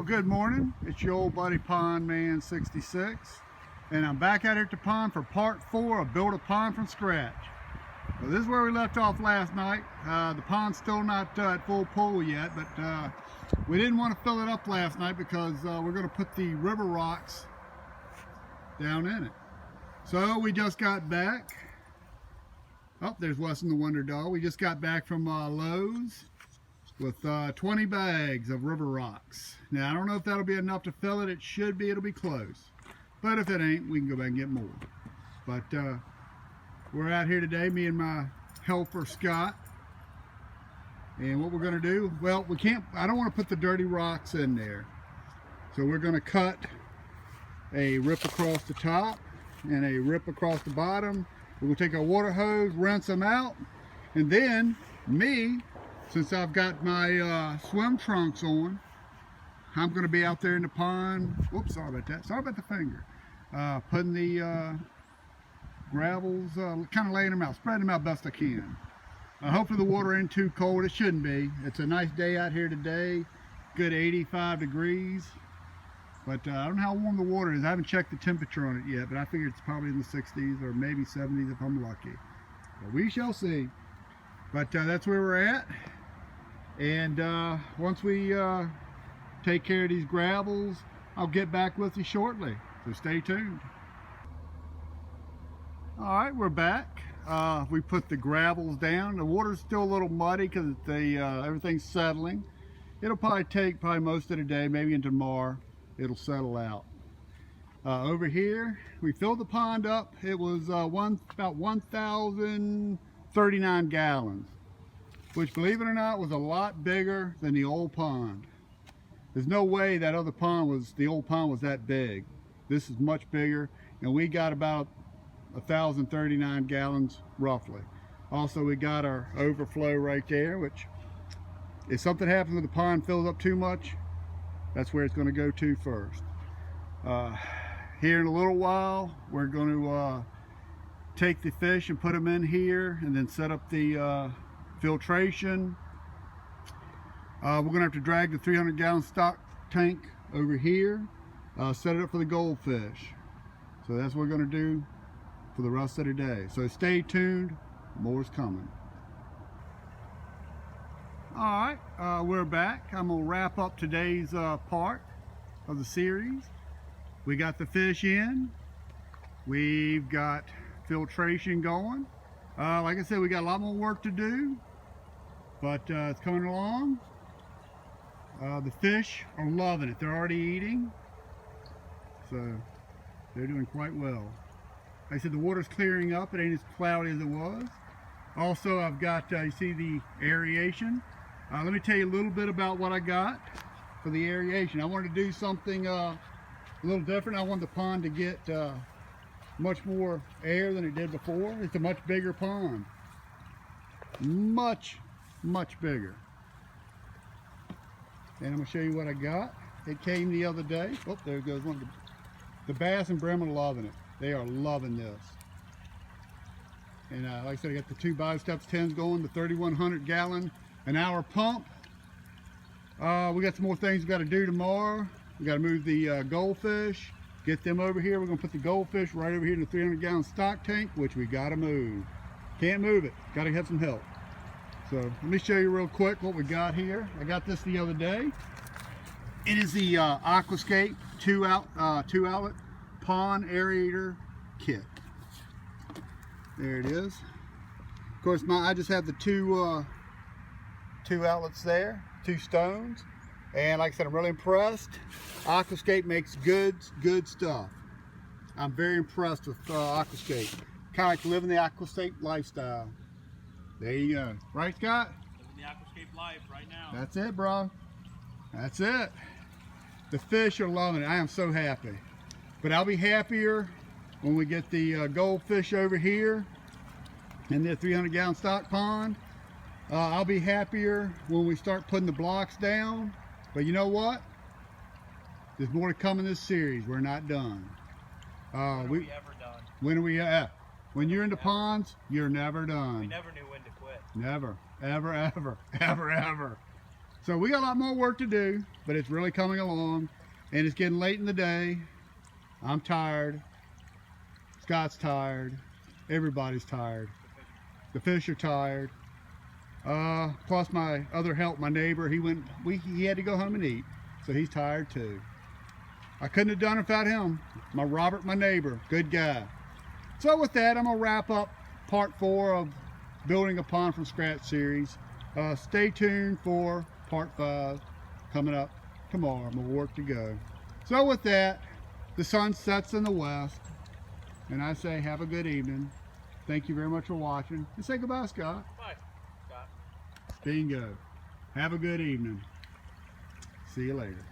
Good morning. It's your old buddy Pond Man 66, and I'm back out here at the pond for part 4 of Build a Pond from Scratch. Well, this is where we left off last night. The pond's still not at full pull yet, but we didn't want to fill it up last night because we're going to put the river rocks down in it. So we just got back. Oh, there's Weston the Wonder Dog. We just got back from Lowe's with 20 bags of river rocks. Now, I don't know if that'll be enough to fill it. It should be. It'll be close. But if it ain't, we can go back and get more. But we're out here today, me and my helper, Scott. And what we're going to do, well, we can't, I don't want to put the dirty rocks in there. So we're going to cut a rip across the top and a rip across the bottom. We're going to take our water hose, rinse them out, and then since I've got my swim trunks on, I'm going to be out there in the pond. Whoops, sorry about that. Sorry about the finger. Putting the gravels, kind of laying them out, spreading them out best I can. Hopefully the water ain't too cold. It shouldn't be. It's a nice day out here today. Good 85 degrees. But I don't know how warm the water is. I haven't checked the temperature on it yet, but I figure it's probably in the 60s or maybe 70s if I'm lucky. But we shall see. But that's where we're at. And once we take care of these gravels, I'll get back with you shortly. So stay tuned. All right, we're back. We put the gravels down. The water's still a little muddy because everything's settling. It'll probably take most of the day, maybe into tomorrow. It'll settle out. Over here, we filled the pond up. It was about 1,039 gallons, which, believe it or not, was a lot bigger than the old pond. There's no way that other pond the old pond was that big. This is much bigger, and we got about 1,039 gallons roughly. Also, we got our overflow right there, which if something happens with the pond fills up too much, that's where it's going to go to first. Here in a little while, we're going to take the fish and put them in here and then set up the filtration. We're going to have to drag the 300-gallon stock tank over here, set it up for the goldfish. So that's what we're going to do for the rest of the day. So stay tuned, more's coming. All right, we're back. I'm going to wrap up today's part of the series. We got the fish in. We've got filtration going. Like I said, we got a lot more work to do, but it's coming along. The fish are loving it. They're already eating, so they're doing quite well. Like I said, the water's clearing up. It ain't as cloudy as it was. Also, I've got, you see the aeration. Let me tell you a little bit about what I got for the aeration. I wanted to do something a little different. I wanted the pond to get much more air than it did before. It's a much bigger pond. Much bigger. And I'm going to show you what I got. It came the other day. Oh, there goes one of the bass and brim are loving it. They are loving this. And like I said, I got the 2 Biosteps 10s going, the 3,100 gallon an hour pump. We got some more things we got to do tomorrow. We got to move the goldfish, get them over here. We're going to put the goldfish right over here in the 300-gallon stock tank, which we got to move. Can't move it. Got to have some help. So let me show you real quick what we got here. I got this the other day. It is the Aquascape 2-outlet pond aerator kit. There it is. Of course, I just have the two outlets there, 2 stones, and like I said, I'm really impressed. Aquascape makes good stuff. I'm very impressed with Aquascape. Kind of like living the Aquascape lifestyle. There you go. Right, Scott? Living the Aquascape life right now. That's it, bro. That's it. The fish are loving it. I am so happy. But I'll be happier when we get the goldfish over here in the 300-gallon stock pond. I'll be happier when we start putting the blocks down. But you know what? There's more to come in this series. We're not done. When are we ever done? When are we? When you're in the ponds, you're never done. We never knew when to quit. Never, ever, ever, ever, ever. So we got a lot more work to do, but it's really coming along, and it's getting late in the day. I'm tired. Scott's tired. Everybody's tired. The fish are tired. Plus my other help, my neighbor, he had to go home and eat, so he's tired too. I couldn't have done it without him. My Robert, my neighbor, good guy. So with that, I'm gonna wrap up part 4 of Building a Pond from Scratch series. Stay tuned for part 5 coming up tomorrow. More work to go. So with that, the sun sets in the west, and I say have a good evening. Thank you very much for watching, and say goodbye, Scott. Bye, Scott. Bingo. Have a good evening. See you later.